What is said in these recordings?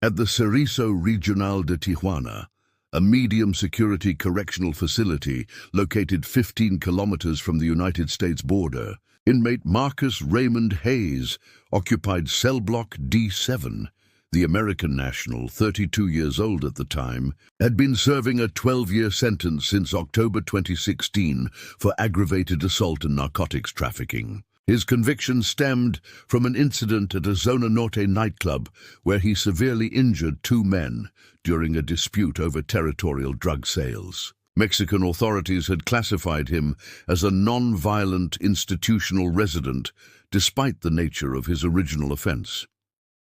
At the Servicio Regional de Tijuana, a medium-security correctional facility located 15 kilometers from the United States border, inmate Marcus Raymond Hayes occupied cell block D7. The American national, 32 years old at the time, had been serving a 12-year sentence since October 2016 for aggravated assault and narcotics trafficking. His conviction stemmed from an incident at a Zona Norte nightclub where he severely injured two men during a dispute over territorial drug sales. Mexican authorities had classified him as a non-violent institutional resident despite the nature of his original offense.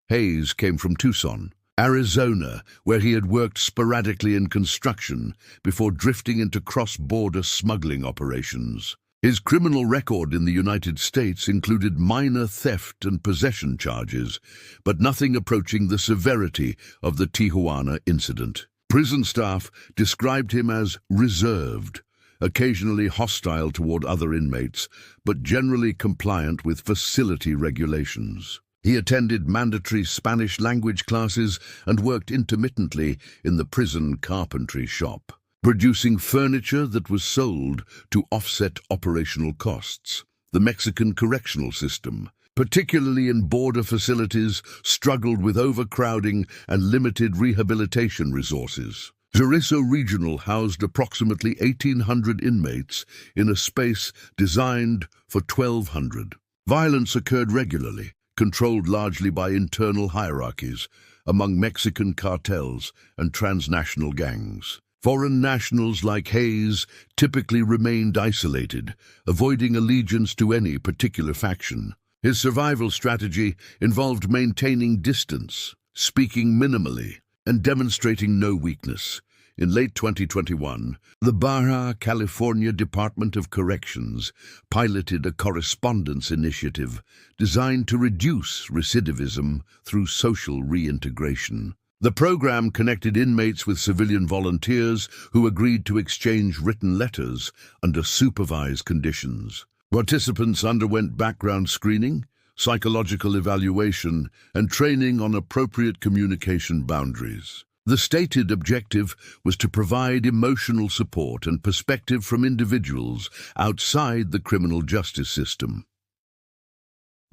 Hayes came from Tucson, Arizona, where he had worked sporadically in construction before drifting into cross-border smuggling operations. His criminal record in the United States included minor theft and possession charges, but nothing approaching the severity of the Tijuana incident. Prison staff described him as reserved, occasionally hostile toward other inmates, but generally compliant with facility regulations. He attended mandatory Spanish language classes and worked intermittently in the prison carpentry shop, producing furniture that was sold to offset operational costs. The Mexican correctional system, particularly in border facilities, struggled with overcrowding and limited rehabilitation resources. Servicio Regional housed approximately 1,800 inmates in a space designed for 1,200. Violence occurred regularly, controlled largely by internal hierarchies among Mexican cartels and transnational gangs. Foreign nationals like Hayes typically remained isolated, avoiding allegiance to any particular faction. His survival strategy involved maintaining distance, speaking minimally, and demonstrating no weakness. In late 2021, the Baja California Department of Corrections piloted a correspondence initiative designed to reduce recidivism through social reintegration. The program connected inmates with civilian volunteers who agreed to exchange written letters under supervised conditions. Participants underwent background screening, psychological evaluation, and training on appropriate communication boundaries. The stated objective was to provide emotional support and perspective from individuals outside the criminal justice system.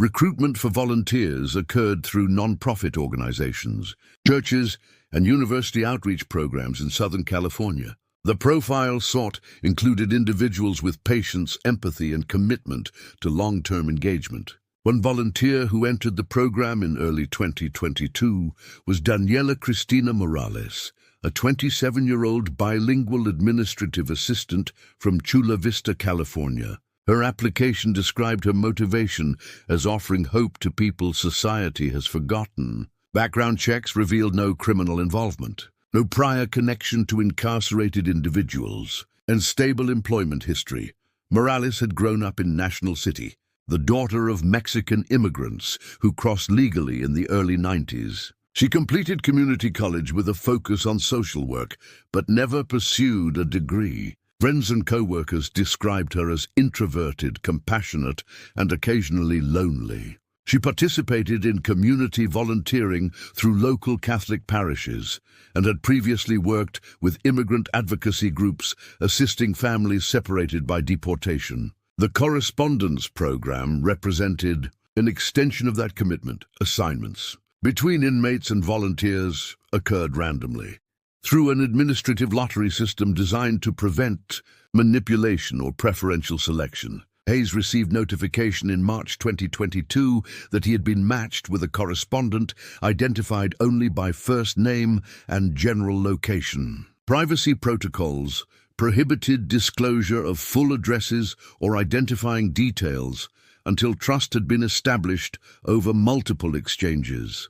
Recruitment for volunteers occurred through non-profit organizations, churches, and university outreach programs in Southern California. The profile sought included individuals with patience, empathy, and commitment to long-term engagement. One volunteer who entered the program in early 2022 was Daniela Cristina Morales, a 27-year-old bilingual administrative assistant from Chula Vista, California. Her application described her motivation as offering hope to people society has forgotten. Background checks revealed no criminal involvement, no prior connection to incarcerated individuals, and stable employment history. Morales had grown up in National City, the daughter of Mexican immigrants who crossed legally in the early 90s. She completed community college with a focus on social work, but never pursued a degree. Friends and co-workers described her as introverted, compassionate, and occasionally lonely. She participated in community volunteering through local Catholic parishes and had previously worked with immigrant advocacy groups assisting families separated by deportation. The correspondence program represented an extension of that commitment. Assignments between inmates and volunteers occurred randomly, through an administrative lottery system designed to prevent manipulation or preferential selection. Hayes received notification in March 2022 that he had been matched with a correspondent identified only by first name and general location. Privacy protocols prohibited disclosure of full addresses or identifying details until trust had been established over multiple exchanges.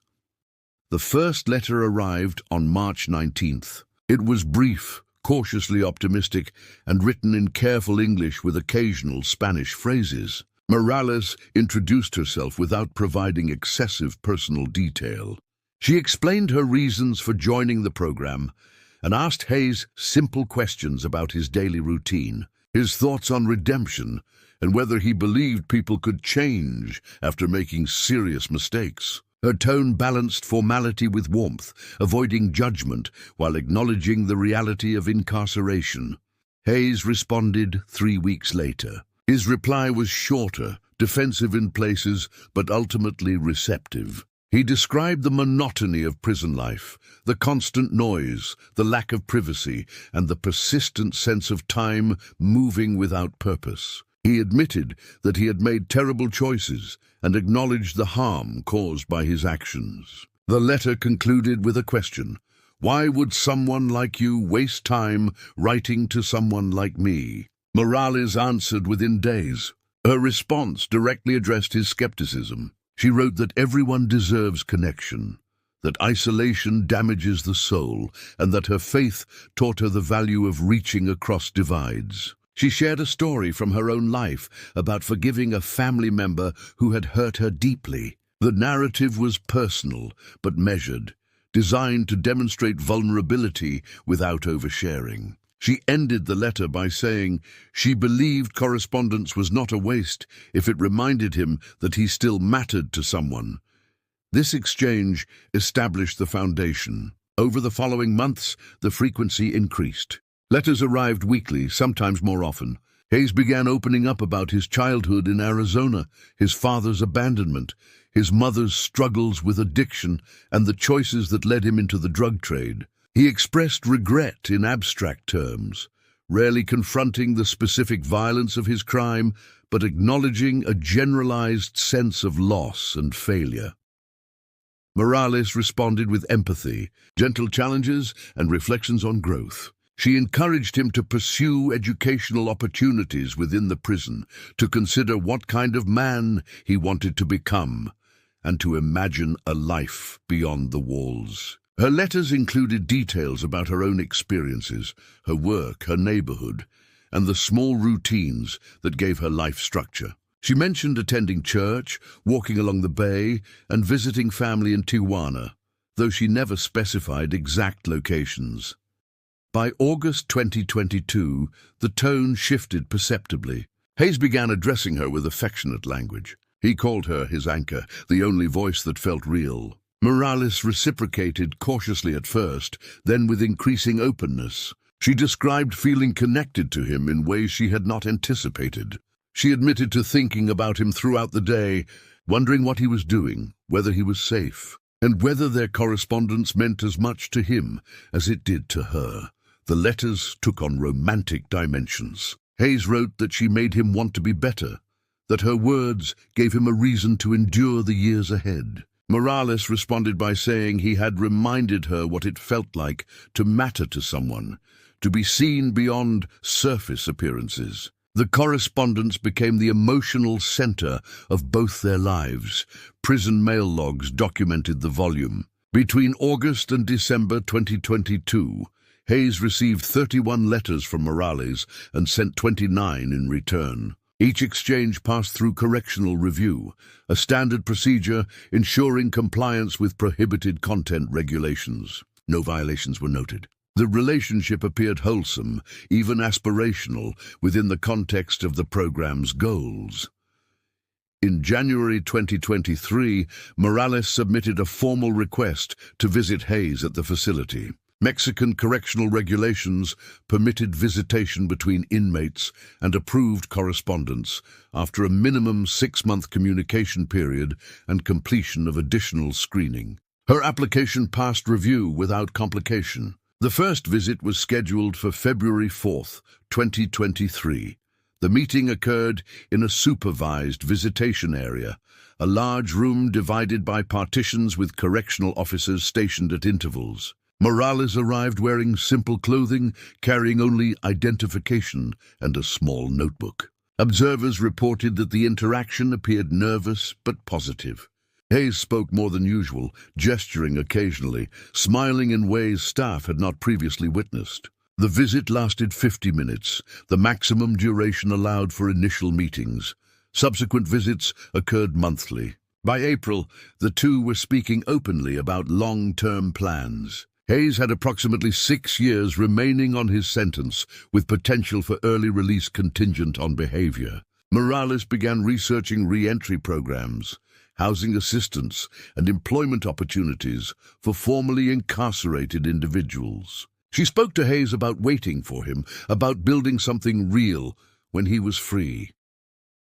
The first letter arrived on March 19th. It was brief, cautiously optimistic, and written in careful English with occasional Spanish phrases. Morales introduced herself without providing excessive personal detail. She explained her reasons for joining the program and asked Hayes simple questions about his daily routine, his thoughts on redemption, and whether he believed people could change after making serious mistakes. Her tone balanced formality with warmth, avoiding judgment while acknowledging the reality of incarceration. Hayes responded 3 weeks later. His reply was shorter, defensive in places, but ultimately receptive. He described the monotony of prison life, the constant noise, the lack of privacy, and the persistent sense of time moving without purpose. He admitted that he had made terrible choices and acknowledged the harm caused by his actions. The letter concluded with a question: "Why would someone like you waste time writing to someone like me?" Morales answered within days. Her response directly addressed his skepticism. She wrote that everyone deserves connection, that isolation damages the soul, and that her faith taught her the value of reaching across divides. She shared a story from her own life about forgiving a family member who had hurt her deeply. The narrative was personal but measured, designed to demonstrate vulnerability without oversharing. She ended the letter by saying she believed correspondence was not a waste if it reminded him that he still mattered to someone. This exchange established the foundation. Over the following months, the frequency increased. Letters arrived weekly, sometimes more often. Hayes began opening up about his childhood in Arizona, his father's abandonment, his mother's struggles with addiction, and the choices that led him into the drug trade. He expressed regret in abstract terms, rarely confronting the specific violence of his crime, but acknowledging a generalized sense of loss and failure. Morales responded with empathy, gentle challenges, and reflections on growth. She encouraged him to pursue educational opportunities within the prison, to consider what kind of man he wanted to become, and to imagine a life beyond the walls. Her letters included details about her own experiences, her work, her neighborhood, and the small routines that gave her life structure. She mentioned attending church, walking along the bay, and visiting family in Tijuana, though she never specified exact locations. By August 2022, the tone shifted perceptibly. Hayes began addressing her with affectionate language. He called her his anchor, the only voice that felt real. Morales reciprocated cautiously at first, then with increasing openness. She described feeling connected to him in ways she had not anticipated. She admitted to thinking about him throughout the day, wondering what he was doing, whether he was safe, and whether their correspondence meant as much to him as it did to her. The letters took on romantic dimensions. Hayes wrote that she made him want to be better, that her words gave him a reason to endure the years ahead. Morales responded by saying he had reminded her what it felt like to matter to someone, to be seen beyond surface appearances. The correspondence became the emotional center of both their lives. Prison mail logs documented the volume. Between August and December 2022, Hayes received 31 letters from Morales and sent 29 in return. Each exchange passed through correctional review, a standard procedure ensuring compliance with prohibited content regulations. No violations were noted. The relationship appeared wholesome, even aspirational, within the context of the program's goals. In January 2023, Morales submitted a formal request to visit Hayes at the facility. Mexican correctional regulations permitted visitation between inmates and approved correspondence after a minimum 6-month communication period and completion of additional screening. Her application passed review without complication. The first visit was scheduled for February 4, 2023. The meeting occurred in a supervised visitation area, a large room divided by partitions with correctional officers stationed at intervals. Morales arrived wearing simple clothing, carrying only identification and a small notebook. Observers reported that the interaction appeared nervous but positive. Hayes spoke more than usual, gesturing occasionally, smiling in ways staff had not previously witnessed. The visit lasted 50 minutes, the maximum duration allowed for initial meetings. Subsequent visits occurred monthly. By April, the two were speaking openly about long-term plans. Hayes had approximately 6 years remaining on his sentence, with potential for early release contingent on behavior. Morales began researching re-entry programs, housing assistance, and employment opportunities for formerly incarcerated individuals. She spoke to Hayes about waiting for him, about building something real when he was free.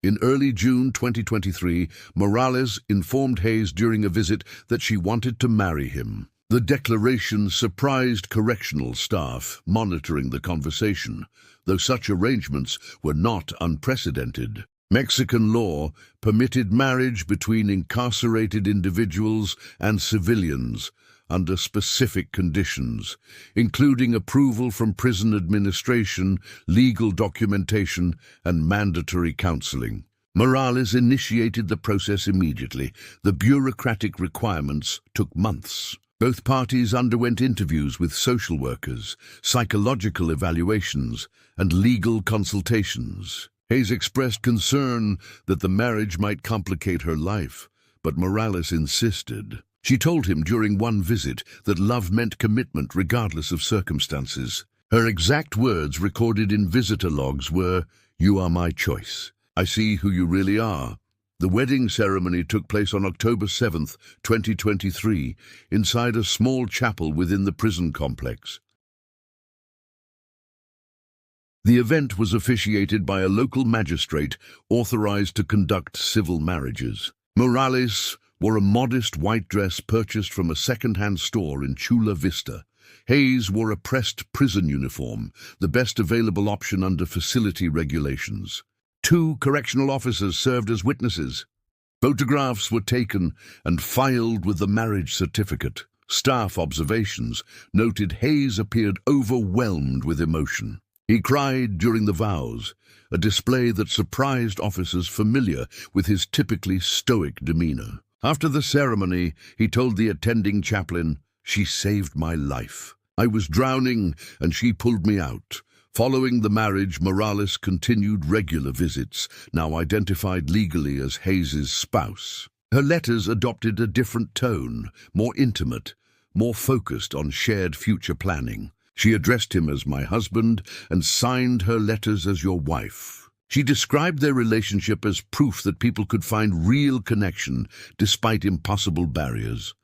In early June 2023, Morales informed Hayes during a visit that she wanted to marry him. The declaration surprised correctional staff monitoring the conversation, though such arrangements were not unprecedented. Mexican law permitted marriage between incarcerated individuals and civilians under specific conditions, including approval from prison administration, legal documentation, and mandatory counseling. Morales initiated the process immediately. The bureaucratic requirements took months. Both parties underwent interviews with social workers, psychological evaluations, and legal consultations. Hayes expressed concern that the marriage might complicate her life, but Morales insisted. She told him during one visit that love meant commitment regardless of circumstances. Her exact words recorded in visitor logs were, "You are my choice. I see who you really are." The wedding ceremony took place on October 7, 2023, inside a small chapel within the prison complex. The event was officiated by a local magistrate authorized to conduct civil marriages. Morales wore a modest white dress purchased from a second-hand store in Chula Vista. Hayes wore a pressed prison uniform, the best available option under facility regulations. 2 correctional officers served as witnesses. Photographs were taken and filed with the marriage certificate. Staff observations noted Hayes appeared overwhelmed with emotion. He cried during the vows, a display that surprised officers familiar with his typically stoic demeanor. After the ceremony, he told the attending chaplain, "She saved my life. I was drowning and she pulled me out." Following the marriage, Morales continued regular visits, now identified legally as Hayes's spouse. Her letters adopted a different tone, more intimate, more focused on shared future planning. She addressed him as "my husband" and signed her letters as "your wife." She described their relationship as proof that people could find real connection despite impossible barriers.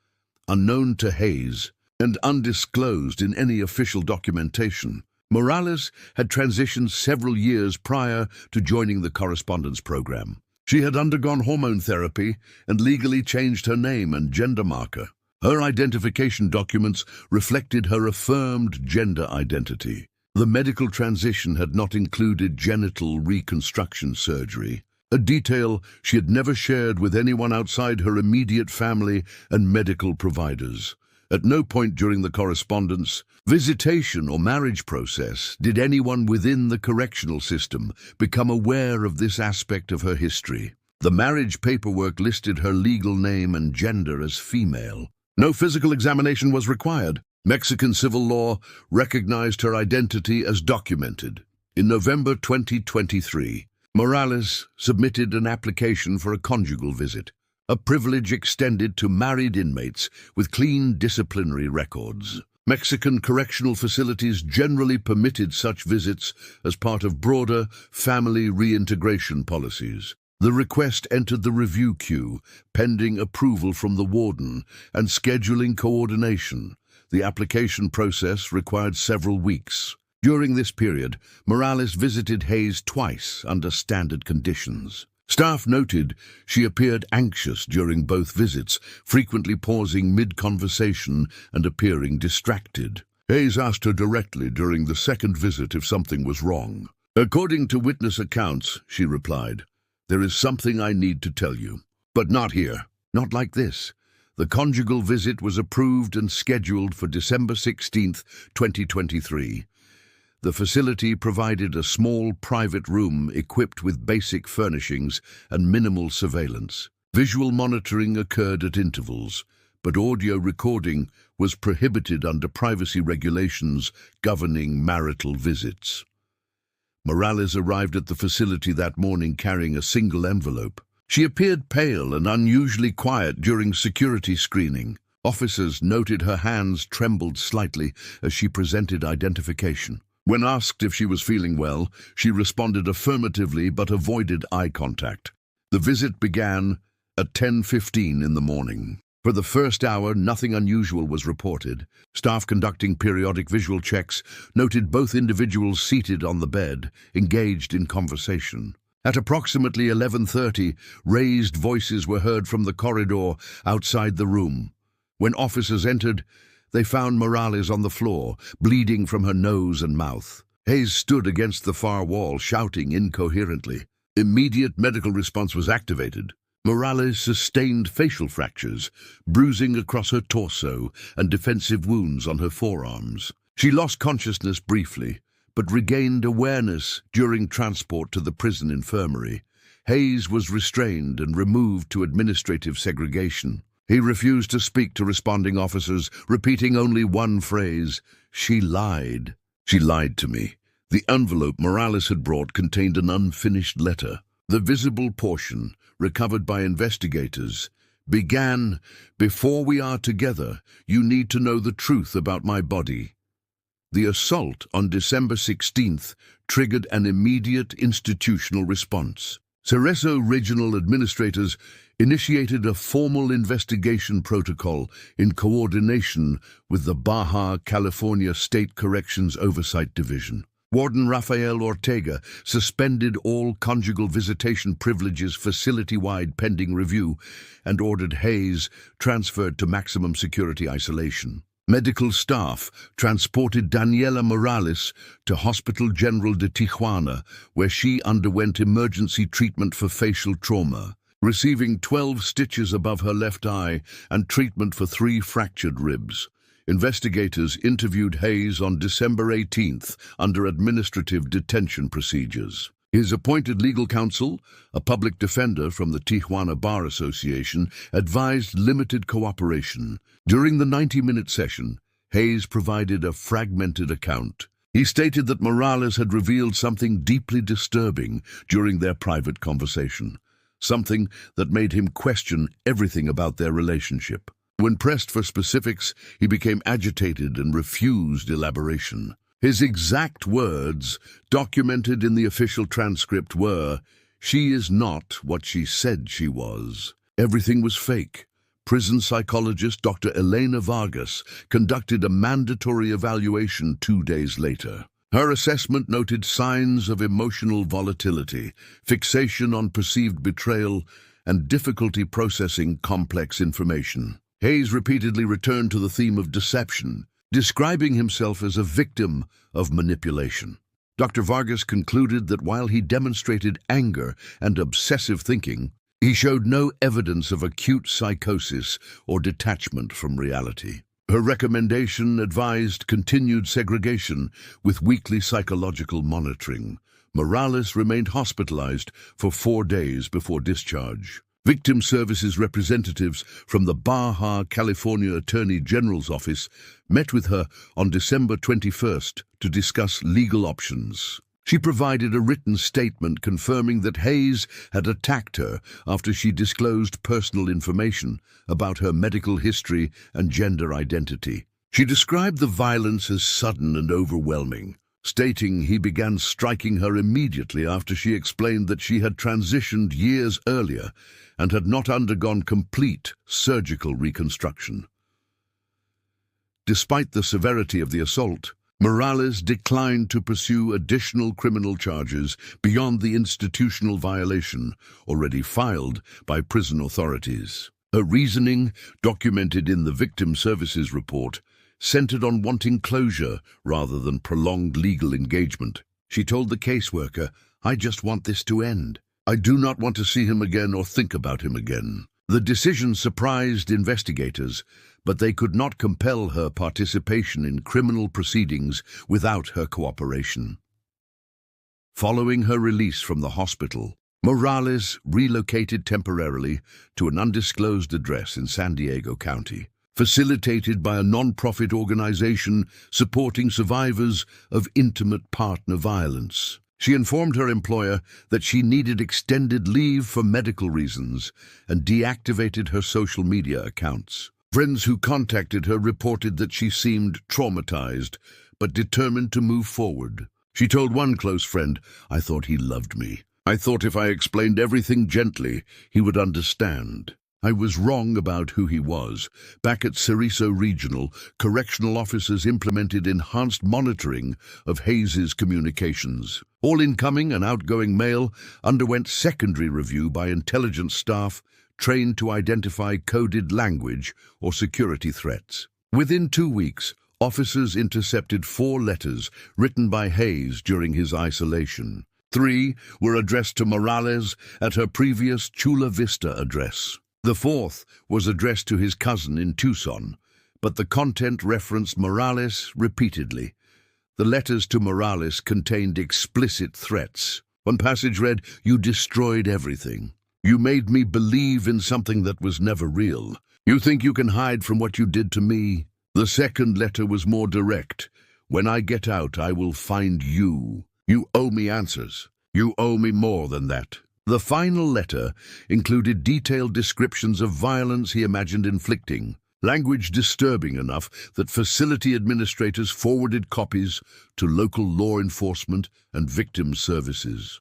Unknown to Hayes and undisclosed in any official documentation, Morales had transitioned several years prior to joining the correspondence program. She had undergone hormone therapy and legally changed her name and gender marker. Her identification documents reflected her affirmed gender identity. The medical transition had not included genital reconstruction surgery, a detail she had never shared with anyone outside her immediate family and medical providers. At no point during the correspondence, visitation, or marriage process did anyone within the correctional system become aware of this aspect of her history. The marriage paperwork listed her legal name and gender as female. No physical examination was required. Mexican civil law recognized her identity as documented. In November 2023, Morales submitted an application for a conjugal visit, a privilege extended to married inmates with clean disciplinary records. Mexican correctional facilities generally permitted such visits as part of broader family reintegration policies. The request entered the review queue, pending approval from the warden and scheduling coordination. The application process required several weeks. During this period, Morales visited Hayes twice under standard conditions. Staff noted she appeared anxious during both visits, frequently pausing mid-conversation and appearing distracted. Hayes asked her directly during the second visit if something was wrong. "According to witness accounts," she replied, "there is something I need to tell you. But not here. Not like this." The conjugal visit was approved and scheduled for December 16, 2023. The facility provided a small private room equipped with basic furnishings and minimal surveillance. Visual monitoring occurred at intervals, but audio recording was prohibited under privacy regulations governing marital visits. Morales arrived at the facility that morning carrying a single envelope. She appeared pale and unusually quiet during security screening. Officers noted her hands trembled slightly as she presented identification. When asked if she was feeling well, she responded affirmatively but avoided eye contact. The visit began at 10:15 in the morning. For the first hour, nothing unusual was reported. Staff conducting periodic visual checks noted both individuals seated on the bed, engaged in conversation. At approximately 11:30, raised voices were heard from the corridor outside the room. When officers entered, they found Morales on the floor, bleeding from her nose and mouth. Hayes stood against the far wall, shouting incoherently. Immediate medical response was activated. Morales sustained facial fractures, bruising across her torso, and defensive wounds on her forearms. She lost consciousness briefly, but regained awareness during transport to the prison infirmary. Hayes was restrained and removed to administrative segregation. He refused to speak to responding officers, repeating only one phrase: "She lied. She lied to me." The envelope Morales had brought contained an unfinished letter. The visible portion, recovered by investigators, began, "Before we are together, you need to know the truth about my body." The assault on December 16th triggered an immediate institutional response. Cerezo regional administrators initiated a formal investigation protocol in coordination with the Baja California State Corrections Oversight Division. Warden Rafael Ortega suspended all conjugal visitation privileges facility-wide pending review and ordered Hayes transferred to maximum security isolation. Medical staff transported Daniela Morales to Hospital General de Tijuana, where she underwent emergency treatment for facial trauma, receiving 12 stitches above her left eye and treatment for 3 fractured ribs. Investigators interviewed Hayes on December 18th under administrative detention procedures. His appointed legal counsel, a public defender from the Tijuana Bar Association, advised limited cooperation. During the 90-minute session, Hayes provided a fragmented account. He stated that Morales had revealed something deeply disturbing during their private conversation, something that made him question everything about their relationship. When pressed for specifics, he became agitated and refused elaboration. His exact words, documented in the official transcript, were, "She is not what she said she was. Everything was fake." Prison psychologist Dr. Elena Vargas conducted a mandatory evaluation 2 days later. Her assessment noted signs of emotional volatility, fixation on perceived betrayal, and difficulty processing complex information. Hayes repeatedly returned to the theme of deception, describing himself as a victim of manipulation. Dr. Vargas concluded that while he demonstrated anger and obsessive thinking, he showed no evidence of acute psychosis or detachment from reality. Her recommendation advised continued segregation with weekly psychological monitoring. Morales remained hospitalized for 4 days before discharge. Victim services representatives from the Baja California Attorney General's office met with her on December 21st to discuss legal options. She provided a written statement confirming that Hayes had attacked her after she disclosed personal information about her medical history and gender identity. She described the violence as sudden and overwhelming, stating he began striking her immediately after she explained that she had transitioned years earlier and had not undergone complete surgical reconstruction. Despite the severity of the assault, Morales declined to pursue additional criminal charges beyond the institutional violation already filed by prison authorities. Her reasoning, documented in the Victim Services Report, centered on wanting closure rather than prolonged legal engagement. She told the caseworker, "I just want this to end. I do not want to see him again or think about him again." The decision surprised investigators, but they could not compel her participation in criminal proceedings without her cooperation. Following her release from the hospital, Morales relocated temporarily to an undisclosed address in San Diego County, facilitated by a non-profit organization supporting survivors of intimate partner violence. She informed her employer that she needed extended leave for medical reasons and deactivated her social media accounts. Friends who contacted her reported that she seemed traumatized, but determined to move forward. She told one close friend, "I thought he loved me. I thought if I explained everything gently, he would understand." I was wrong about who he was. Back at Ceriso Regional, correctional officers implemented enhanced monitoring of Hayes's communications. All incoming and outgoing mail underwent secondary review by intelligence staff trained to identify coded language or security threats. Within 2 weeks, officers intercepted 4 letters written by Hayes during his isolation. 3 were addressed to Morales at her previous Chula Vista address. The 4th was addressed to his cousin in Tucson, but the content referenced Morales repeatedly. The letters to Morales contained explicit threats. One passage read, "You destroyed everything. You made me believe in something that was never real. You think you can hide from what you did to me?" The second letter was more direct. "When I get out, I will find you. You owe me answers. You owe me more than that." The final letter included detailed descriptions of violence he imagined inflicting, language disturbing enough that facility administrators forwarded copies to local law enforcement and victim services.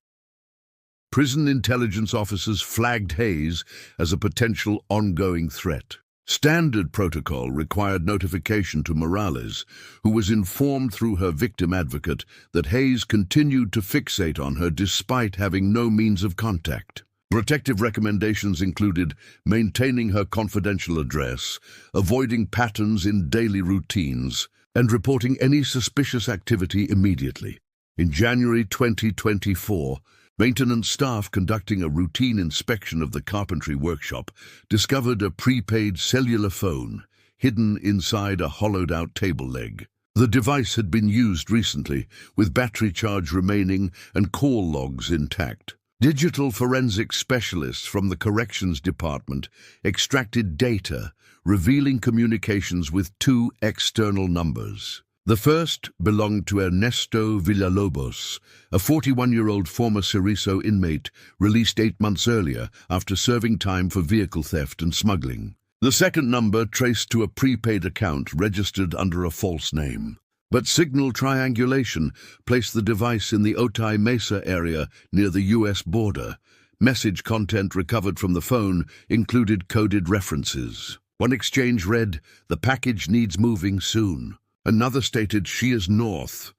Prison intelligence officers flagged Hayes as a potential ongoing threat. Standard protocol required notification to Morales, who was informed through her victim advocate that Hayes continued to fixate on her despite having no means of contact. Protective recommendations included maintaining her confidential address, avoiding patterns in daily routines, and reporting any suspicious activity immediately. In January 2024, maintenance staff conducting a routine inspection of the carpentry workshop discovered a prepaid cellular phone hidden inside a hollowed-out table leg. The device had been used recently, with battery charge remaining and call logs intact. Digital forensic specialists from the corrections department extracted data, revealing communications with 2 external numbers. The first belonged to Ernesto Villalobos, a 41-year-old former Ceriso inmate released 8 months earlier after serving time for vehicle theft and smuggling. The second number traced to a prepaid account registered under a false name. But signal triangulation placed the device in the Otay Mesa area near the U.S. border. Message content recovered from the phone included coded references. One exchange read, "The package needs moving soon." Another stated, "She is north."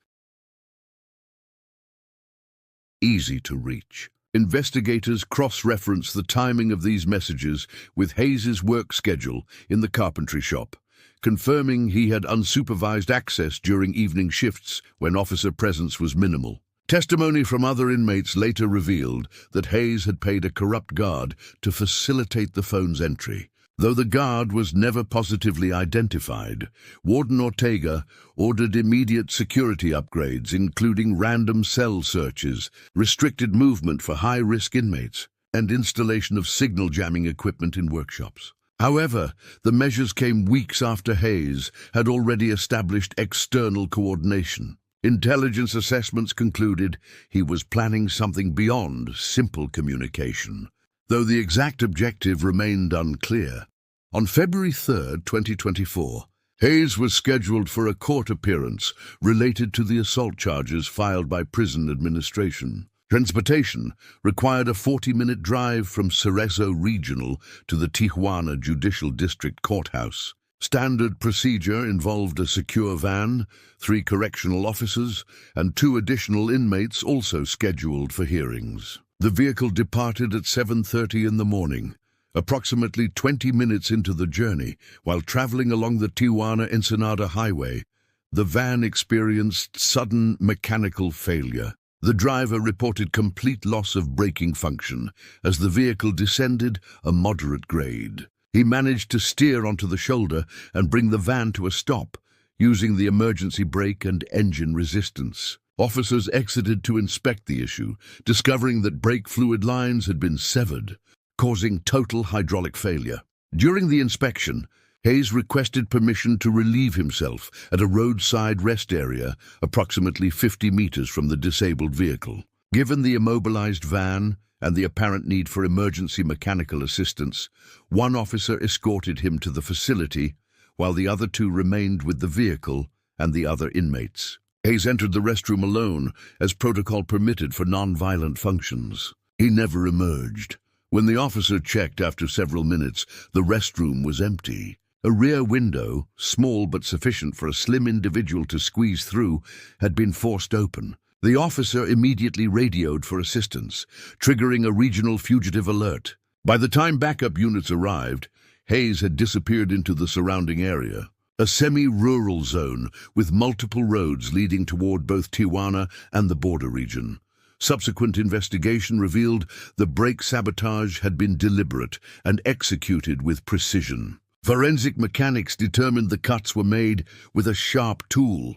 Easy to reach. Investigators cross-referenced the timing of these messages with Hayes's work schedule in the carpentry shop, confirming he had unsupervised access during evening shifts when officer presence was minimal. Testimony from other inmates later revealed that Hayes had paid a corrupt guard to facilitate the phone's entry. Though the guard was never positively identified, Warden Ortega ordered immediate security upgrades, including random cell searches, restricted movement for high-risk inmates, and installation of signal jamming equipment in workshops. However, the measures came weeks after Hayes had already established external coordination. Intelligence assessments concluded he was planning something beyond simple communication, though the exact objective remained unclear. On February 3, 2024, Hayes was scheduled for a court appearance related to the assault charges filed by prison administration. Transportation required a 40-minute drive from Ceriso Regional to the Tijuana Judicial District Courthouse. Standard procedure involved a secure van, 3 correctional officers, and 2 additional inmates also scheduled for hearings. The vehicle departed at 7:30 in the morning. Approximately 20 minutes into the journey, while traveling along the Tijuana-Ensenada highway, the van experienced sudden mechanical failure. The driver reported complete loss of braking function as the vehicle descended a moderate grade. He managed to steer onto the shoulder and bring the van to a stop, using the emergency brake and engine resistance. Officers exited to inspect the issue, discovering that brake fluid lines had been severed, causing total hydraulic failure. During the inspection, Hayes requested permission to relieve himself at a roadside rest area approximately 50 meters from the disabled vehicle. Given the immobilized van and the apparent need for emergency mechanical assistance, one officer escorted him to the facility, while the other 2 remained with the vehicle and the other inmates. Hayes entered the restroom alone, as protocol permitted for non-violent functions. He never emerged. When the officer checked after several minutes, the restroom was empty. A rear window, small but sufficient for a slim individual to squeeze through, had been forced open. The officer immediately radioed for assistance, triggering a regional fugitive alert. By the time backup units arrived, Hayes had disappeared into the surrounding area, a semi-rural zone with multiple roads leading toward both Tijuana and the border region. Subsequent investigation revealed the brake sabotage had been deliberate and executed with precision. Forensic mechanics determined the cuts were made with a sharp tool,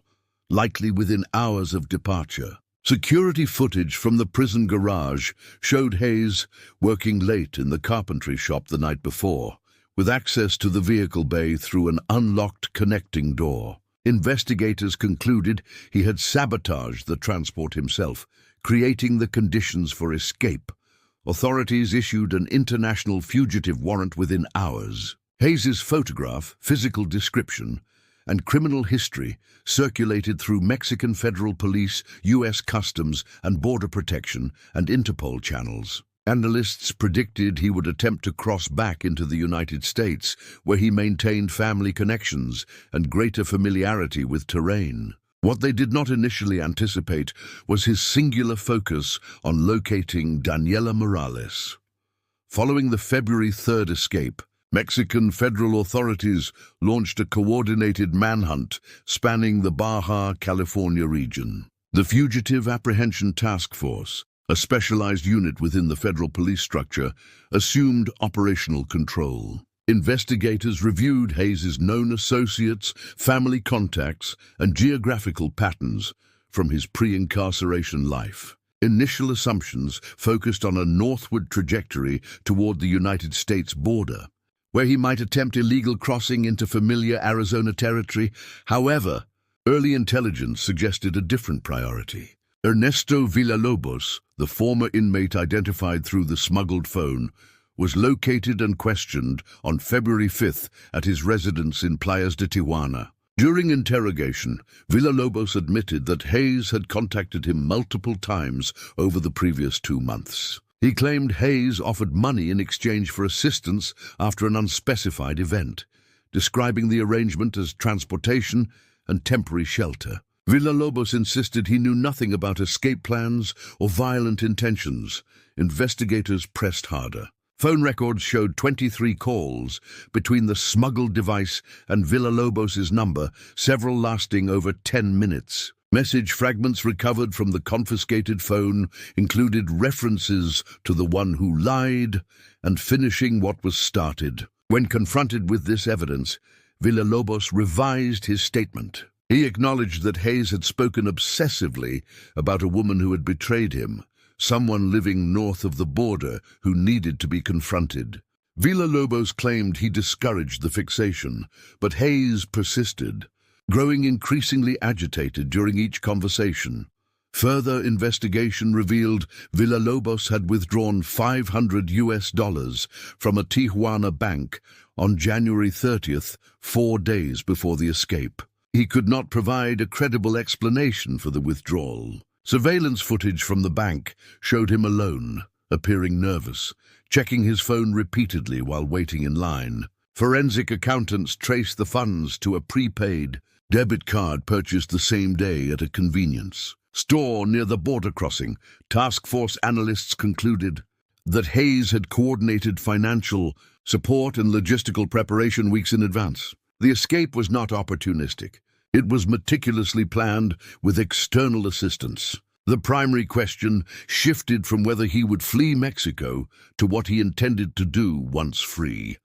likely within hours of departure. Security footage from the prison garage showed Hayes working late in the carpentry shop the night before, with access to the vehicle bay through an unlocked connecting door. Investigators concluded he had sabotaged the transport himself, creating the conditions for escape. Authorities issued an international fugitive warrant within hours. Hayes's photograph, physical description, and criminal history circulated through Mexican Federal Police, U.S. Customs and Border Protection, and Interpol channels. Analysts predicted he would attempt to cross back into the United States, where he maintained family connections and greater familiarity with terrain. What they did not initially anticipate was his singular focus on locating Daniela Morales. Following the February 3rd escape, Mexican federal authorities launched a coordinated manhunt spanning the Baja California region. The Fugitive Apprehension Task Force, a specialized unit within the federal police structure, assumed operational control. Investigators reviewed Hayes's known associates, family contacts, and geographical patterns from his pre-incarceration life. Initial assumptions focused on a northward trajectory toward the United States border, where he might attempt illegal crossing into familiar Arizona territory. However, early intelligence suggested a different priority. Ernesto Villalobos, the former inmate identified through the smuggled phone, was located and questioned on February 5th at his residence in Playas de Tijuana. During interrogation, Villalobos admitted that Hayes had contacted him multiple times over the previous 2 months. He claimed Hayes offered money in exchange for assistance after an unspecified event, describing the arrangement as transportation and temporary shelter. Villalobos insisted he knew nothing about escape plans or violent intentions. Investigators pressed harder. Phone records showed 23 calls between the smuggled device and Villalobos's number, several lasting over 10 minutes. Message fragments recovered from the confiscated phone included references to the one who lied and finishing what was started. When confronted with this evidence, Villalobos revised his statement. He acknowledged that Hayes had spoken obsessively about a woman who had betrayed him, someone living north of the border who needed to be confronted. Villalobos claimed he discouraged the fixation, but Hayes persisted, growing increasingly agitated during each conversation. Further investigation revealed Villalobos had withdrawn $500 from a Tijuana bank on January 30th, 4 days before the escape. He could not provide a credible explanation for the withdrawal. Surveillance footage from the bank showed him alone, appearing nervous, checking his phone repeatedly while waiting in line. Forensic accountants traced the funds to a prepaid debit card purchased the same day at a convenience store near the border crossing. Task force analysts concluded that Hayes had coordinated financial support and logistical preparation weeks in advance. The escape was not opportunistic. It was meticulously planned with external assistance. The primary question shifted from whether he would flee Mexico to what he intended to do once free.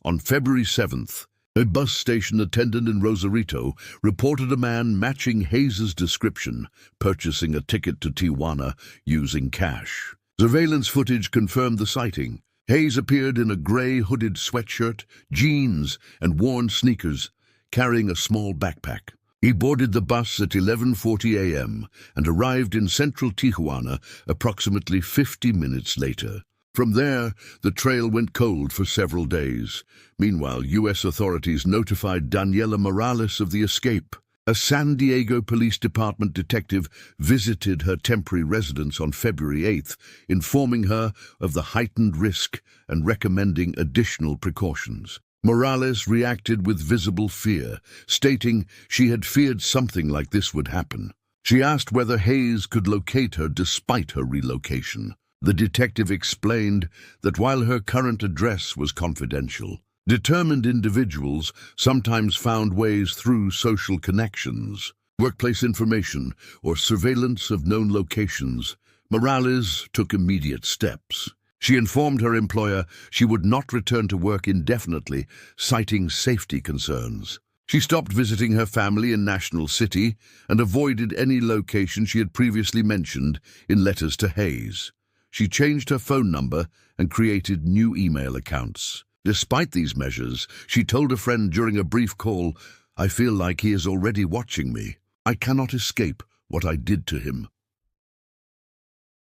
On February 7th, a bus station attendant in Rosarito reported a man matching Hayes's description, purchasing a ticket to Tijuana using cash. Surveillance footage confirmed the sighting. Hayes appeared in a gray hooded sweatshirt, jeans, and worn sneakers, carrying a small backpack. He boarded the bus at 11:40 a.m. and arrived in central Tijuana approximately 50 minutes later. From there, the trail went cold for several days. Meanwhile, U.S. authorities notified Daniela Morales of the escape. A San Diego Police Department detective visited her temporary residence on February 8th, informing her of the heightened risk and recommending additional precautions. Morales reacted with visible fear, stating she had feared something like this would happen. She asked whether Hayes could locate her despite her relocation. The detective explained that while her current address was confidential, determined individuals sometimes found ways through social connections, workplace information, or surveillance of known locations. Morales took immediate steps. She informed her employer she would not return to work indefinitely, citing safety concerns. She stopped visiting her family in National City and avoided any location she had previously mentioned in letters to Hayes. She changed her phone number and created new email accounts. Despite these measures, she told a friend during a brief call, "I feel like he is already watching me. I cannot escape what I did to him."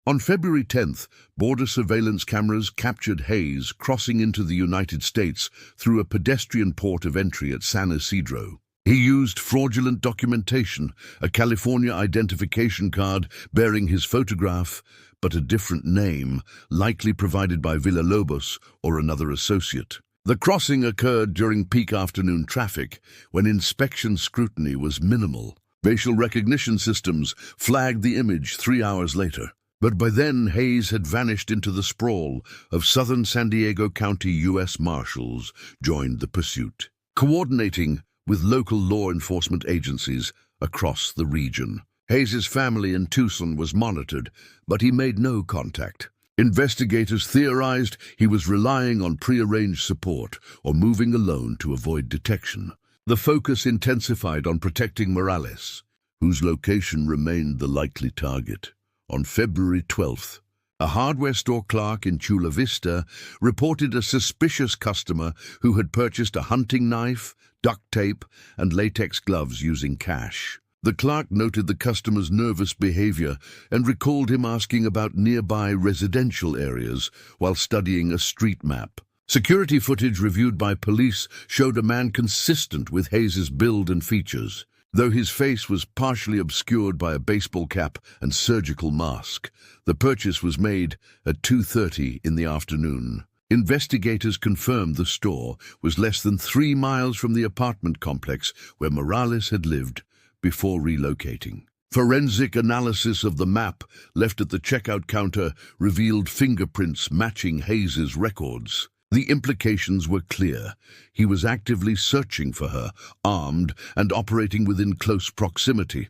On February 10th, border surveillance cameras captured Hayes crossing into the United States through a pedestrian port of entry at San Isidro. He used fraudulent documentation, a California identification card bearing his photograph, but a different name, likely provided by Villalobos or another associate. The crossing occurred during peak afternoon traffic, when inspection scrutiny was minimal. Facial recognition systems flagged the image 3 hours later. But by then, Hayes had vanished into the sprawl of southern San Diego County U.S. Marshals joined the pursuit, coordinating with local law enforcement agencies across the region. Hayes's family in Tucson was monitored, but he made no contact. Investigators theorized he was relying on prearranged support or moving alone to avoid detection. The focus intensified on protecting Morales, whose location remained the likely target. On February 12th, a hardware store clerk in Chula Vista reported a suspicious customer who had purchased a hunting knife, duct tape, and latex gloves using cash. The clerk noted the customer's nervous behavior and recalled him asking about nearby residential areas while studying a street map. Security footage reviewed by police showed a man consistent with Hayes's build and features. Though his face was partially obscured by a baseball cap and surgical mask, the purchase was made at 2:30 in the afternoon. Investigators confirmed the store was less than 3 miles from the apartment complex where Morales had lived before relocating. Forensic analysis of the map left at the checkout counter revealed fingerprints matching Hayes's records. The implications were clear. He was actively searching for her, armed and operating within close proximity.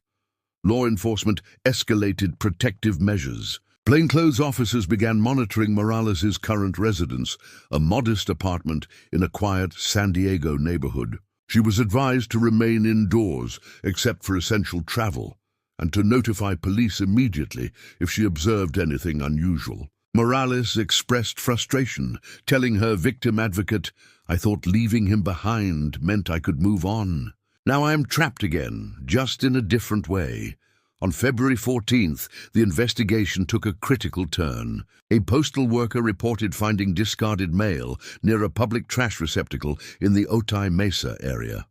Law enforcement escalated protective measures. Plainclothes officers began monitoring Morales' current residence, a modest apartment in a quiet San Diego neighborhood. She was advised to remain indoors, except for essential travel, and to notify police immediately if she observed anything unusual. Morales expressed frustration, telling her victim advocate, "I thought leaving him behind meant I could move on. Now I am trapped again, just in a different way." On February 14th, the investigation took a critical turn. A postal worker reported finding discarded mail near a public trash receptacle in the Otay Mesa area.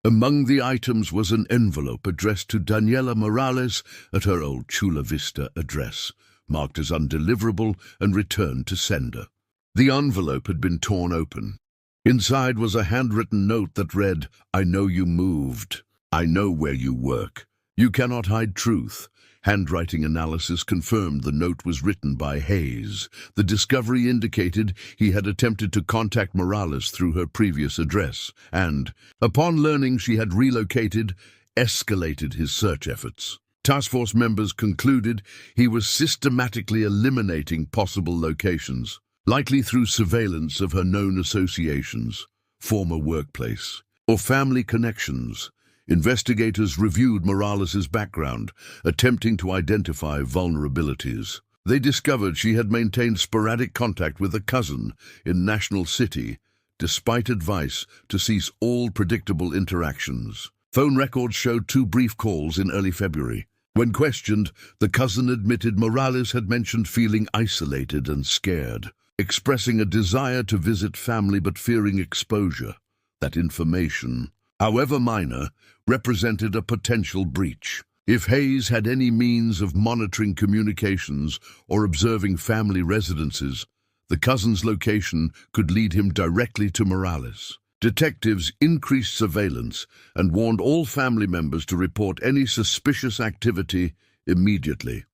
Among the items was an envelope addressed to Daniela Morales at her old Chula Vista address, marked as undeliverable and returned to sender. The envelope had been torn open. Inside was a handwritten note that read, "I know you moved. I know where you work. You cannot hide truth." Handwriting analysis confirmed the note was written by Hayes. The discovery indicated he had attempted to contact Morales through her previous address and, upon learning she had relocated, escalated his search efforts. Task force members concluded he was systematically eliminating possible locations, likely through surveillance of her known associations, former workplace, or family connections. Investigators reviewed Morales' background, attempting to identify vulnerabilities. They discovered she had maintained sporadic contact with a cousin in National City, despite advice to cease all predictable interactions. Phone records showed 2 brief calls in early February. When questioned, the cousin admitted Morales had mentioned feeling isolated and scared, expressing a desire to visit family but fearing exposure. That information, however minor, represented a potential breach. If Hayes had any means of monitoring communications or observing family residences, the cousin's location could lead him directly to Morales. Detectives increased surveillance and warned all family members to report any suspicious activity immediately.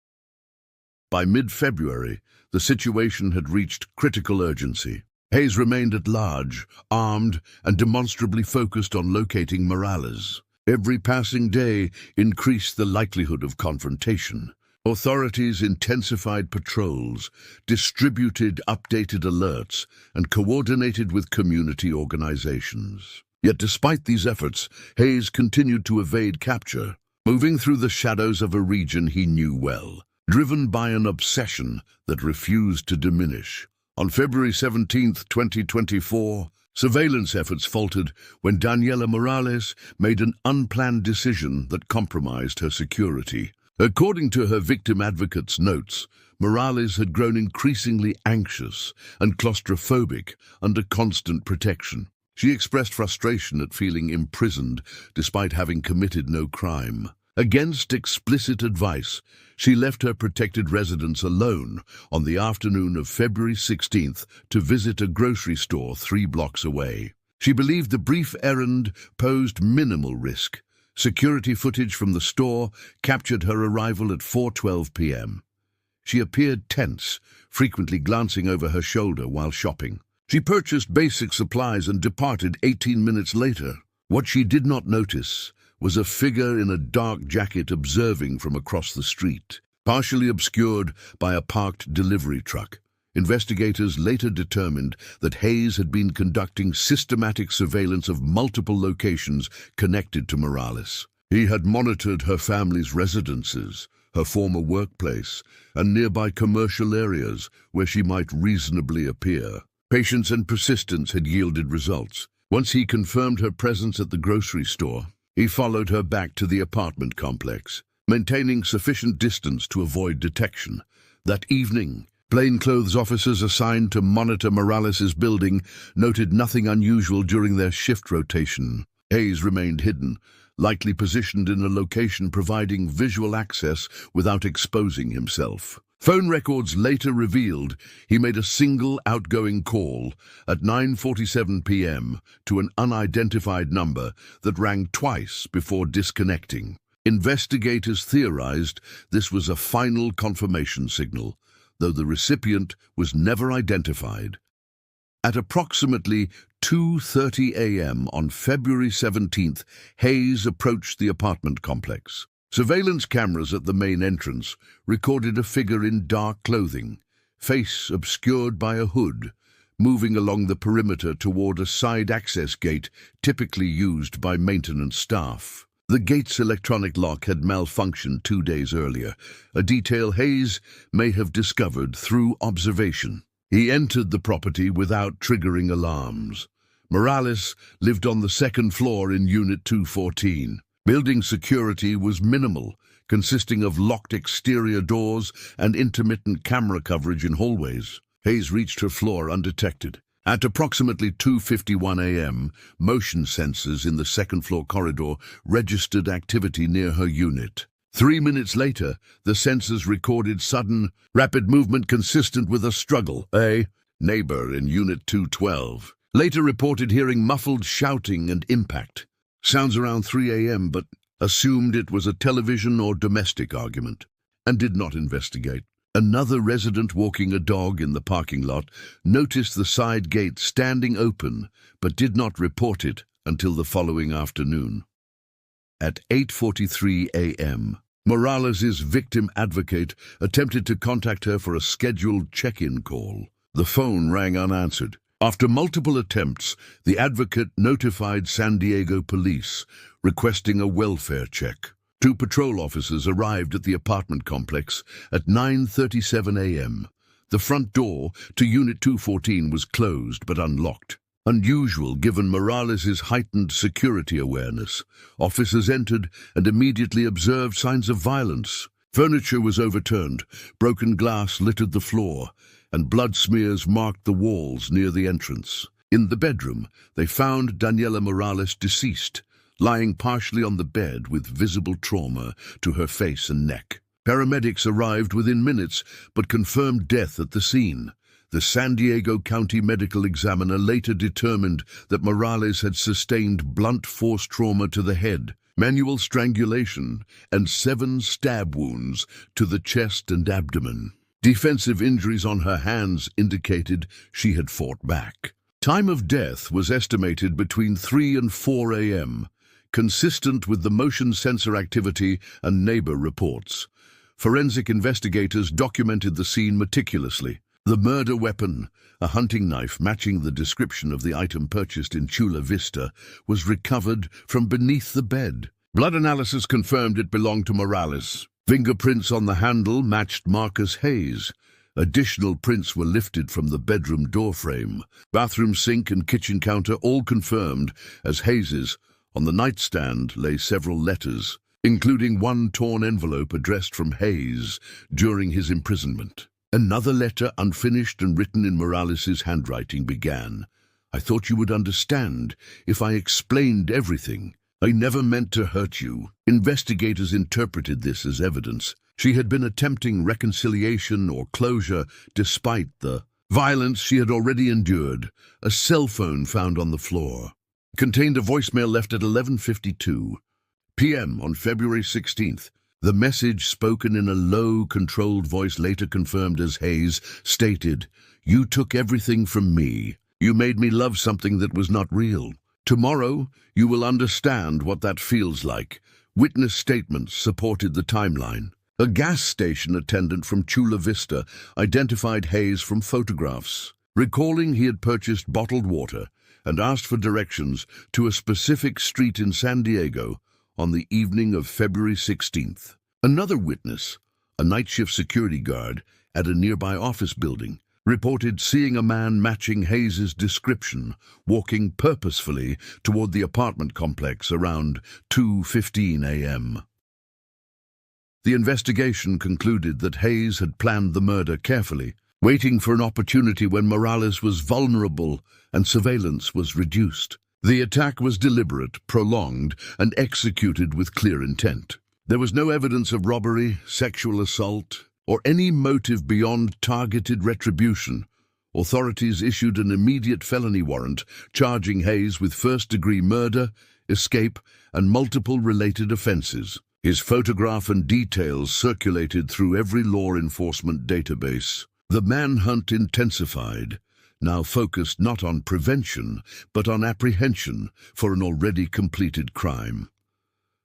By mid-February, the situation had reached critical urgency. Hayes remained at large, armed and demonstrably focused on locating Morales. Every passing day increased the likelihood of confrontation. Authorities intensified patrols, distributed updated alerts, and coordinated with community organizations. Yet despite these efforts, Hayes continued to evade capture, moving through the shadows of a region he knew well, driven by an obsession that refused to diminish. On February 17, 2024, surveillance efforts faltered when Daniela Morales made an unplanned decision that compromised her security. According to her victim advocate's notes, Morales had grown increasingly anxious and claustrophobic under constant protection. She expressed frustration at feeling imprisoned despite having committed no crime. Against explicit advice, she left her protected residence alone on the afternoon of February 16th to visit a grocery store 3 blocks away. She believed the brief errand posed minimal risk. Security footage from the store captured her arrival at 4:12 p.m. She appeared tense, frequently glancing over her shoulder while shopping. She purchased basic supplies and departed 18 minutes later. What she did not notice was a figure in a dark jacket observing from across the street, partially obscured by a parked delivery truck. Investigators later determined that Hayes had been conducting systematic surveillance of multiple locations connected to Morales. He had monitored her family's residences, her former workplace, and nearby commercial areas where she might reasonably appear. Patience and persistence had yielded results. Once he confirmed her presence at the grocery store, he followed her back to the apartment complex, maintaining sufficient distance to avoid detection. That evening, plainclothes officers assigned to monitor Morales' building noted nothing unusual during their shift rotation. Hayes remained hidden, likely positioned in a location providing visual access without exposing himself. Phone records later revealed he made a single outgoing call at 9:47 p.m. to an unidentified number that rang twice before disconnecting. Investigators theorized this was a final confirmation signal, though the recipient was never identified. At approximately 2:30 a.m. on February 17th, Hayes approached the apartment complex. Surveillance cameras at the main entrance recorded a figure in dark clothing, face obscured by a hood, moving along the perimeter toward a side access gate typically used by maintenance staff. The gate's electronic lock had malfunctioned 2 days earlier, a detail Hayes may have discovered through observation. He entered the property without triggering alarms. Morales lived on the second floor in Unit 214. Building security was minimal, consisting of locked exterior doors and intermittent camera coverage in hallways. Hayes reached her floor undetected. At approximately 2:51 a.m., motion sensors in the second-floor corridor registered activity near her unit. 3 minutes later, the sensors recorded sudden, rapid movement consistent with a struggle. A neighbor in Unit 212 later reported hearing muffled shouting and impact. Sounds around 3 a.m., but assumed it was a television or domestic argument, and did not investigate. Another resident walking a dog in the parking lot noticed the side gate standing open, but did not report it until the following afternoon. At 8:43 a.m., Morales' victim advocate attempted to contact her for a scheduled check-in call. The phone rang unanswered. After multiple attempts, the advocate notified San Diego police, requesting a welfare check. 2 patrol officers arrived at the apartment complex at 9:37 a.m. The front door to Unit 214 was closed but unlocked. Unusual given Morales' heightened security awareness, officers entered and immediately observed signs of violence. Furniture was overturned, broken glass littered the floor, and blood smears marked the walls near the entrance. In the bedroom, they found Daniela Morales deceased, lying partially on the bed with visible trauma to her face and neck. Paramedics arrived within minutes, but confirmed death at the scene. The San Diego County medical examiner later determined that Morales had sustained blunt force trauma to the head, manual strangulation, and 7 stab wounds to the chest and abdomen. Defensive injuries on her hands indicated she had fought back. Time of death was estimated between 3 and 4 a.m., consistent with the motion sensor activity and neighbor reports. Forensic investigators documented the scene meticulously. The murder weapon, a hunting knife matching the description of the item purchased in Chula Vista, was recovered from beneath the bed. Blood analysis confirmed it belonged to Morales. Fingerprints on the handle matched Marcus Hayes. Additional prints were lifted from the bedroom doorframe. Bathroom sink and kitchen counter all confirmed as Hayes's. On the nightstand lay several letters, including one torn envelope addressed from Hayes during his imprisonment. Another letter, unfinished and written in Morales's handwriting, began, "I thought you would understand if I explained everything. I never meant to hurt you." Investigators interpreted this as evidence. She had been attempting reconciliation or closure despite the violence she had already endured. A cell phone found on the floor contained a voicemail left at 11:52 p.m. on February 16th. The message, spoken in a low, controlled voice later confirmed as Hayes stated, "You took everything from me. You made me love something that was not real. Tomorrow, you will understand what that feels like." Witness statements supported the timeline. A gas station attendant from Chula Vista identified Hayes from photographs, recalling he had purchased bottled water and asked for directions to a specific street in San Diego on the evening of February 16th. Another witness, a night shift security guard at a nearby office building, reported seeing a man matching Hayes's description walking purposefully toward the apartment complex around 2:15 a.m. The investigation concluded that Hayes had planned the murder carefully, waiting for an opportunity when Morales was vulnerable and surveillance was reduced. The attack was deliberate, prolonged, and executed with clear intent. There was no evidence of robbery, sexual assault, or any motive beyond targeted retribution. Authorities issued an immediate felony warrant charging Hayes with first-degree murder, escape, and multiple related offenses. His photograph and details circulated through every law enforcement database. The manhunt intensified, now focused not on prevention, but on apprehension for an already completed crime.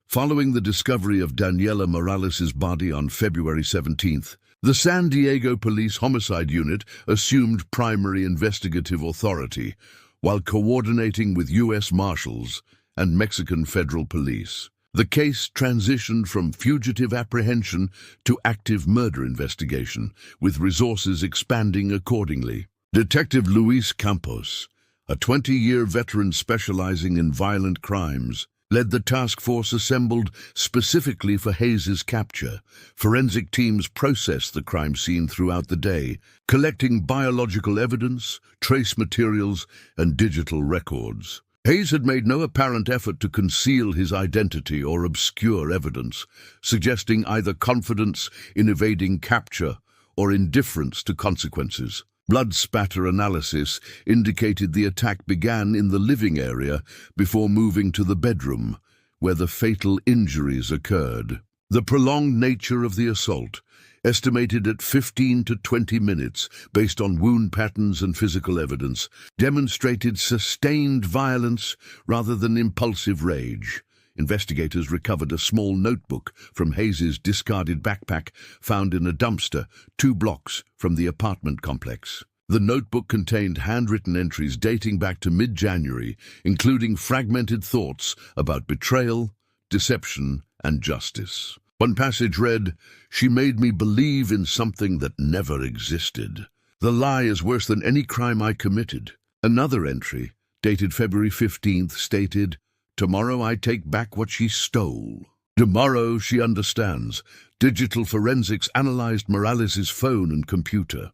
Following the discovery of Daniela Morales's body on February 17th, the San Diego Police Homicide Unit assumed primary investigative authority, while coordinating with U.S. Marshals and Mexican Federal Police. The case transitioned from fugitive apprehension to active murder investigation, with resources expanding accordingly. Detective Luis Campos, a 20-year veteran specializing in violent crimes, led the task force assembled specifically for Hayes's capture. Forensic teams processed the crime scene throughout the day, collecting biological evidence, trace materials, and digital records. Hayes had made no apparent effort to conceal his identity or obscure evidence, suggesting either confidence in evading capture or indifference to consequences. Blood spatter analysis indicated the attack began in the living area before moving to the bedroom, where the fatal injuries occurred. The prolonged nature of the assault, estimated at 15 to 20 minutes based on wound patterns and physical evidence, demonstrated sustained violence rather than impulsive rage. Investigators recovered a small notebook from Hayes's discarded backpack found in a dumpster 2 blocks from the apartment complex. The notebook contained handwritten entries dating back to mid-January, including fragmented thoughts about betrayal, deception, and justice. One passage read, "She made me believe in something that never existed. The lie is worse than any crime I committed." Another entry, dated February 15th, stated, "Tomorrow I take back what she stole." Tomorrow she understands. Digital forensics analyzed Morales's phone and computer.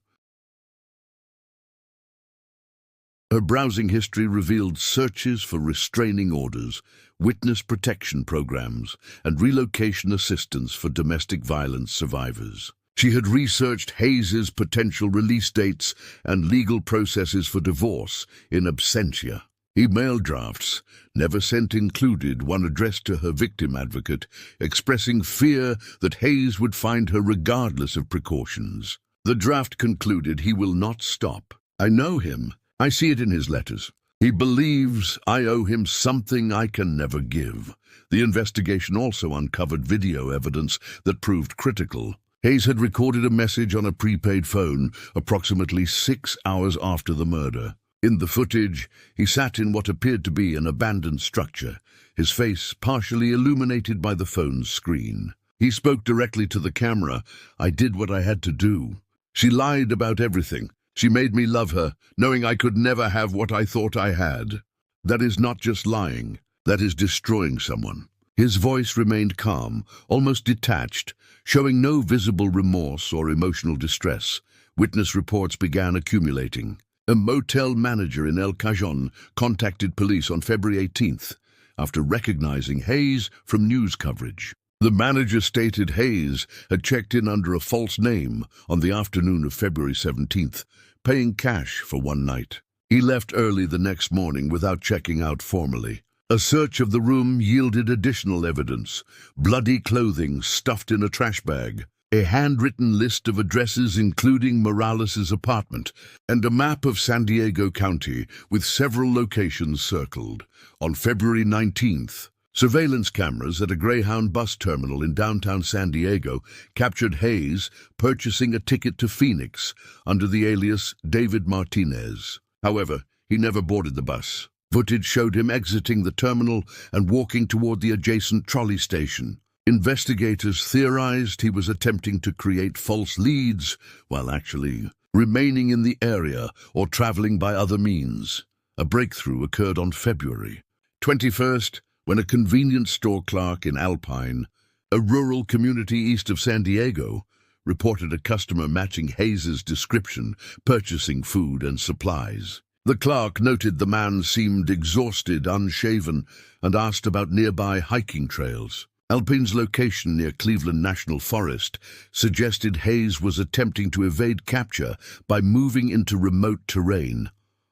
Her browsing history revealed searches for restraining orders, witness protection programs, and relocation assistance for domestic violence survivors. She had researched Hayes's potential release dates and legal processes for divorce in absentia. Email drafts, never sent, included one addressed to her victim advocate, expressing fear that Hayes would find her regardless of precautions. The draft concluded, "He will not stop. I know him. I see it in his letters. He believes I owe him something I can never give." The investigation also uncovered video evidence that proved critical. Hayes had recorded a message on a prepaid phone approximately 6 hours after the murder. In the footage, he sat in what appeared to be an abandoned structure, his face partially illuminated by the phone's screen. He spoke directly to the camera. "I did what I had to do. She lied about everything. She made me love her, knowing I could never have what I thought I had. That is not just lying. That is destroying someone." His voice remained calm, almost detached, showing no visible remorse or emotional distress. Witness reports began accumulating. A motel manager in El Cajon contacted police on February 18th after recognizing Hayes from news coverage. The manager stated Hayes had checked in under a false name on the afternoon of February 17th, paying cash for one night. He left early the next morning without checking out formally. A search of the room yielded additional evidence: bloody clothing stuffed in a trash bag, a handwritten list of addresses including Morales' apartment, and a map of San Diego County with several locations circled. On February 19th, surveillance cameras at a Greyhound bus terminal in downtown San Diego captured Hayes purchasing a ticket to Phoenix under the alias David Martinez. However, he never boarded the bus. Footage showed him exiting the terminal and walking toward the adjacent trolley station. Investigators theorized he was attempting to create false leads while actually remaining in the area or traveling by other means. A breakthrough occurred on February 21st when a convenience store clerk in Alpine, a rural community east of San Diego, reported a customer matching Hayes's description, purchasing food and supplies. The clerk noted the man seemed exhausted, unshaven, and asked about nearby hiking trails. Alpine's location near Cleveland National Forest suggested Hayes was attempting to evade capture by moving into remote terrain.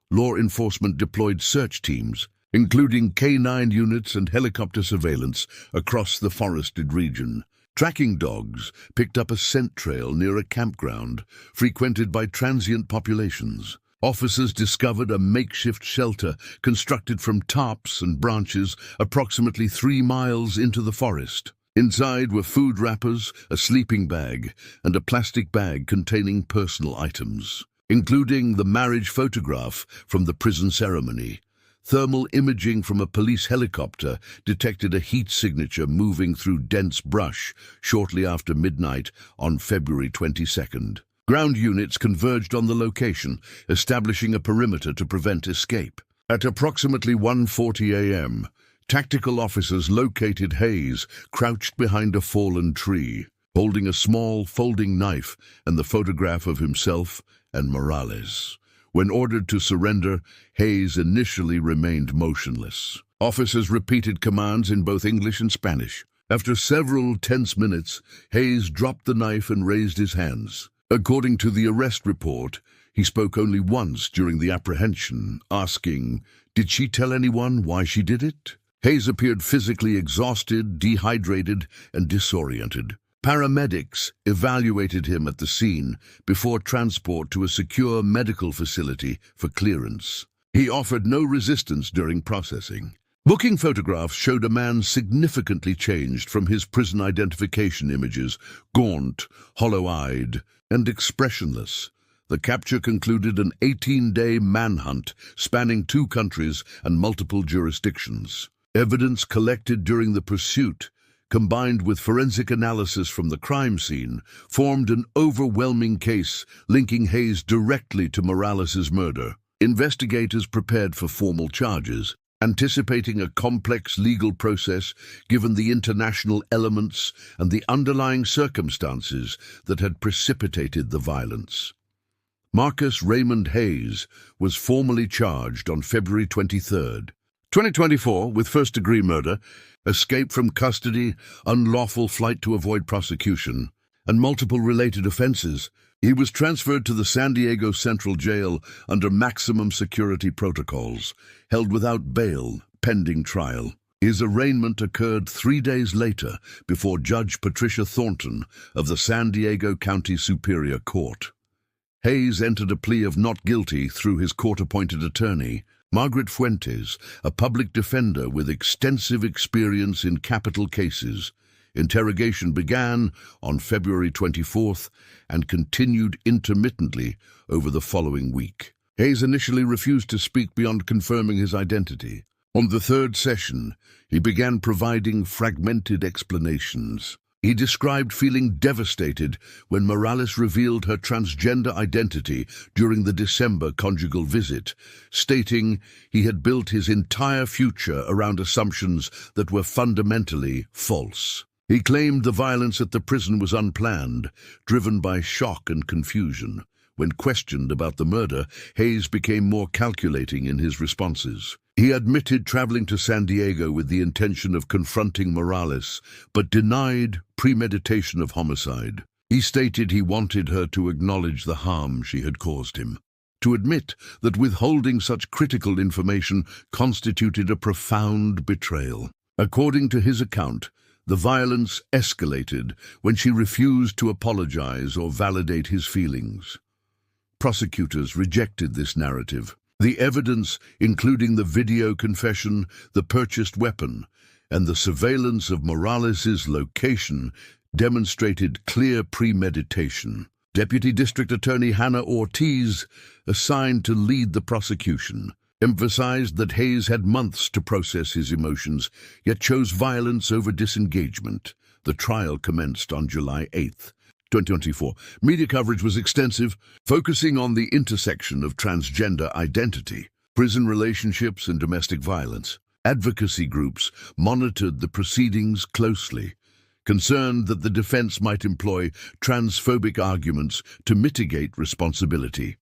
Law enforcement deployed search teams, including K-9 units and helicopter surveillance across the forested region. Tracking dogs picked up a scent trail near a campground frequented by transient populations. Officers discovered a makeshift shelter constructed from tops and branches approximately 3 miles into the forest. Inside were food wrappers, a sleeping bag, and a plastic bag containing personal items, including the marriage photograph from the prison ceremony. Thermal imaging from a police helicopter detected a heat signature moving through dense brush shortly after midnight on February 22nd. Ground units converged on the location, establishing a perimeter to prevent escape. At approximately 1:40 a.m., tactical officers located Hayes crouched behind a fallen tree, holding a small folding knife and the photograph of himself and Morales. When ordered to surrender, Hayes initially remained motionless. Officers repeated commands in both English and Spanish. After several tense minutes, Hayes dropped the knife and raised his hands. According to the arrest report, he spoke only once during the apprehension, asking, "Did she tell anyone why she did it?" Hayes appeared physically exhausted, dehydrated, and disoriented. Paramedics evaluated him at the scene before transport to a secure medical facility for clearance. He offered no resistance during processing. Booking photographs showed a man significantly changed from his prison identification images, gaunt, hollow-eyed, and expressionless. The capture concluded an 18-day manhunt spanning 2 countries and multiple jurisdictions. Evidence collected during the pursuit, combined with forensic analysis from the crime scene, formed an overwhelming case linking Hayes directly to Morales' murder. Investigators prepared for formal charges, anticipating a complex legal process given the international elements and the underlying circumstances that had precipitated the violence. Marcus Raymond Hayes was formally charged on February 23, 2024 with first-degree murder, escape from custody, unlawful flight to avoid prosecution, and multiple related offenses. He was transferred to the San Diego Central Jail under maximum security protocols, held without bail, pending trial. His arraignment occurred 3 days later before Judge Patricia Thornton of the San Diego County Superior Court. Hayes entered a plea of not guilty through his court-appointed attorney, Margaret Fuentes, a public defender with extensive experience in capital cases. Interrogation began on February 24th and continued intermittently over the following week. Hayes initially refused to speak beyond confirming his identity. On the third session, he began providing fragmented explanations. He described feeling devastated when Morales revealed her transgender identity during the December conjugal visit, stating he had built his entire future around assumptions that were fundamentally false. He claimed the violence at the prison was unplanned, driven by shock and confusion. When questioned about the murder, Hayes became more calculating in his responses. He admitted traveling to San Diego with the intention of confronting Morales, but denied premeditation of homicide. He stated he wanted her to acknowledge the harm she had caused him, to admit that withholding such critical information constituted a profound betrayal. According to his account, the violence escalated when she refused to apologize or validate his feelings. Prosecutors rejected this narrative. The evidence, including the video confession, the purchased weapon, and the surveillance of Morales' location, demonstrated clear premeditation. Deputy District Attorney Hannah Ortiz, assigned to lead the prosecution, emphasized that Hayes had months to process his emotions, yet chose violence over disengagement. The trial commenced on July 8th. 2024. Media coverage was extensive, focusing on the intersection of transgender identity, prison relationships, and domestic violence. Advocacy groups monitored the proceedings closely, concerned that the defense might employ transphobic arguments to mitigate responsibility.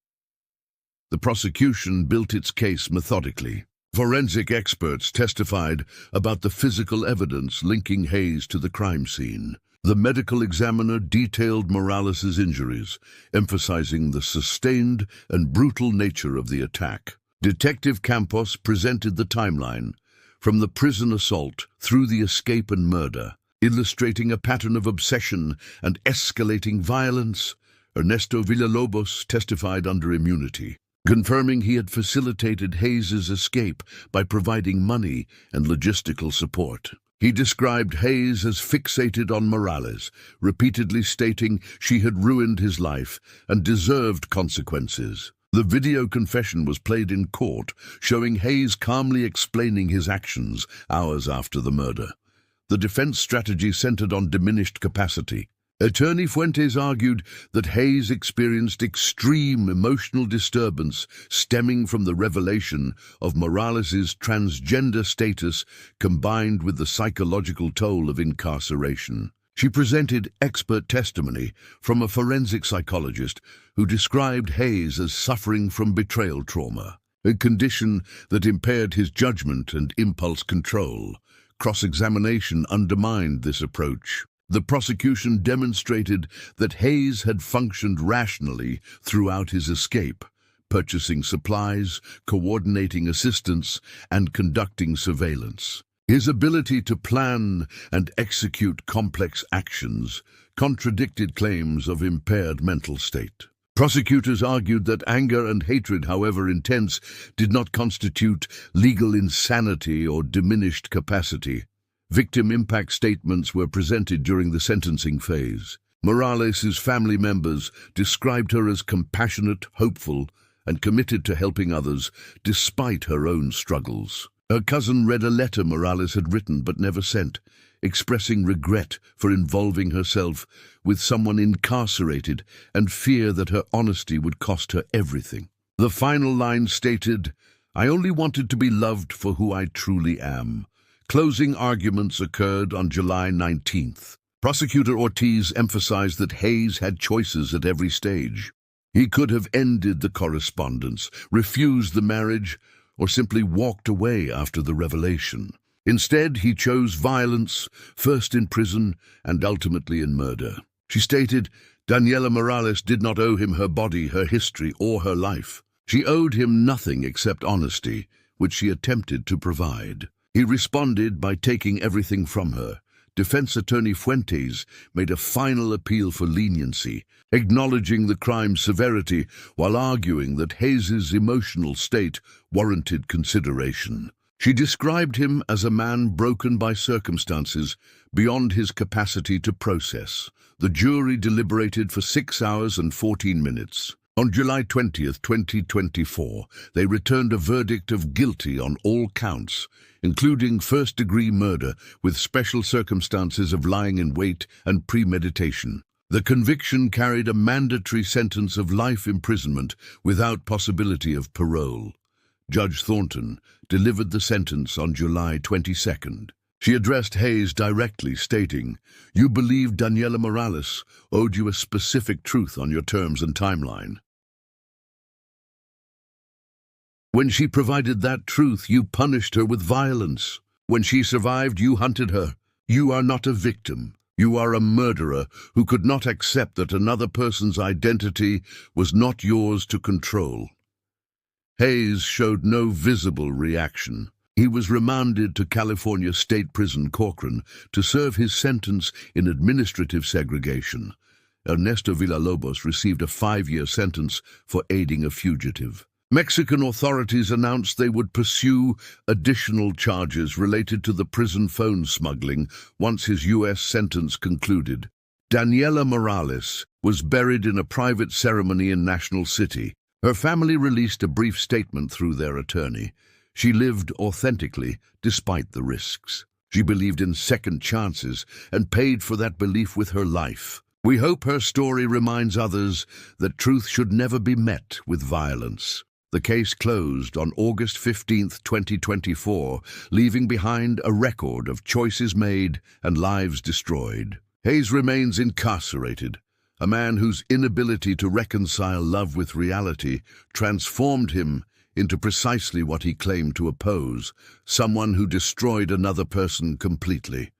The prosecution built its case methodically. Forensic experts testified about the physical evidence linking Hayes to the crime scene. The medical examiner detailed Morales' injuries, emphasizing the sustained and brutal nature of the attack. Detective Campos presented the timeline, from the prison assault through the escape and murder, illustrating a pattern of obsession and escalating violence. Ernesto Villalobos testified under immunity, confirming he had facilitated Hayes' escape by providing money and logistical support. He described Hayes as fixated on Morales, repeatedly stating she had ruined his life and deserved consequences. The video confession was played in court, showing Hayes calmly explaining his actions hours after the murder. The defense strategy centered on diminished capacity. Attorney Fuentes argued that Hayes experienced extreme emotional disturbance stemming from the revelation of Morales' transgender status combined with the psychological toll of incarceration. She presented expert testimony from a forensic psychologist who described Hayes as suffering from betrayal trauma, a condition that impaired his judgment and impulse control. Cross-examination undermined this approach. The prosecution demonstrated that Hayes had functioned rationally throughout his escape, purchasing supplies, coordinating assistance, and conducting surveillance. His ability to plan and execute complex actions contradicted claims of impaired mental state. Prosecutors argued that anger and hatred, however intense, did not constitute legal insanity or diminished capacity. Victim impact statements were presented during the sentencing phase. Morales' family members described her as compassionate, hopeful, and committed to helping others despite her own struggles. Her cousin read a letter Morales had written but never sent, expressing regret for involving herself with someone incarcerated and fear that her honesty would cost her everything. The final line stated, "I only wanted to be loved for who I truly am." Closing arguments occurred on July 19th. Prosecutor Ortiz emphasized that Hayes had choices at every stage. He could have ended the correspondence, refused the marriage, or simply walked away after the revelation. Instead, he chose violence, first in prison and ultimately in murder. She stated, Daniela Morales did not owe him her body, her history, or her life. She owed him nothing except honesty, which she attempted to provide. He responded by taking everything from her. Defense attorney Fuentes made a final appeal for leniency, acknowledging the crime's severity while arguing that Hayes's emotional state warranted consideration. She described him as a man broken by circumstances beyond his capacity to process. The jury deliberated for 6 hours and 14 minutes. On July 20th, 2024, they returned a verdict of guilty on all counts, including first-degree murder with special circumstances of lying in wait and premeditation. The conviction carried a mandatory sentence of life imprisonment without possibility of parole. Judge Thornton delivered the sentence on July 22nd. She addressed Hayes directly, stating, "You believe Daniela Morales owed you a specific truth on your terms and timeline. When she provided that truth, you punished her with violence. When she survived, you hunted her. You are not a victim. You are a murderer who could not accept that another person's identity was not yours to control." Hayes showed no visible reaction. He was remanded to California State Prison Corcoran to serve his sentence in administrative segregation. Ernesto Villalobos received a 5-year sentence for aiding a fugitive. Mexican authorities announced they would pursue additional charges related to the prison phone smuggling once his U.S. sentence concluded. Daniela Morales was buried in a private ceremony in National City. Her family released a brief statement through their attorney. She lived authentically despite the risks. She believed in second chances and paid for that belief with her life. We hope her story reminds others that truth should never be met with violence. The case closed on August 15, 2024, leaving behind a record of choices made and lives destroyed. Hayes remains incarcerated, a man whose inability to reconcile love with reality transformed him into precisely what he claimed to oppose, someone who destroyed another person completely.